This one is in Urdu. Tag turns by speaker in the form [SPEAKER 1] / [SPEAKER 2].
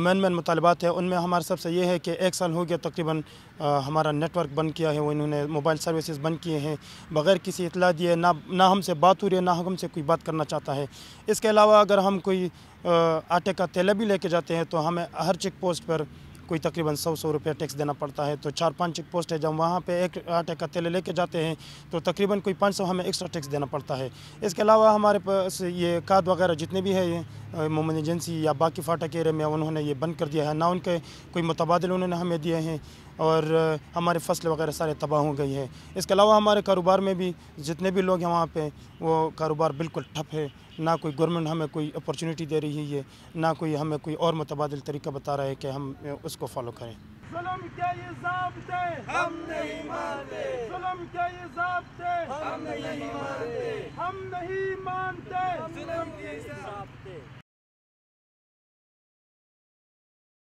[SPEAKER 1] مین مطالبات ہیں ان میں ہمارے سب سے یہ ہے کہ 1 سال ہو گیا تقریباً ہمارا نیٹ ورک بند کیا ہے، وہ انہوں نے موبائل سروسز بند کیے ہیں بغیر کسی اطلاع دیے، نہ ہم سے بات ہو رہی ہے، نہ ہم سے کوئی بات کرنا چاہتا ہے۔ اس کے علاوہ اگر ہم کوئی آٹے کا تیل بھی لے کے جاتے ہیں تو ہمیں ہر چیک پوسٹ پر کوئی تقریباً 100 روپے ٹیکس دینا پڑتا ہے، تو 4-5 چیک پوسٹ ہے، جب وہاں پہ ایک آٹے کا تیل لے کے جاتے ہیں تو تقریباً کوئی 500 ہمیں ایکسٹرا ٹیکس دینا پڑتا ہے۔ اس کے علاوہ ہمارے پاس یہ کارڈ وغیرہ جتنے بھی ہے مومن ایجنسی یا باقی فاٹک ایریا میں انہوں نے یہ بند کر دیا ہے، نہ ان کے کوئی متبادل انہوں نے ہمیں دیے ہیں، اور ہمارے فصل وغیرہ سارے تباہ ہو گئی ہے۔ اس کے علاوہ ہمارے کاروبار میں بھی جتنے بھی لوگ ہیں وہاں پہ وہ کاروبار بالکل ٹھپ ہے، نہ کوئی گورنمنٹ ہمیں کوئی اپرچونٹی دے رہی ہے، نہ کوئی ہمیں کوئی اور متبادل طریقہ بتا رہا ہے کہ ہم اس کو فالو کریں۔
[SPEAKER 2] ظلم کے یہ ضابطے ہم نہیں مانتے، ظلم کے یہ ضابطے ہم نہیں مانتے، ہم نہیں مانتے ظلم کے ضابطے۔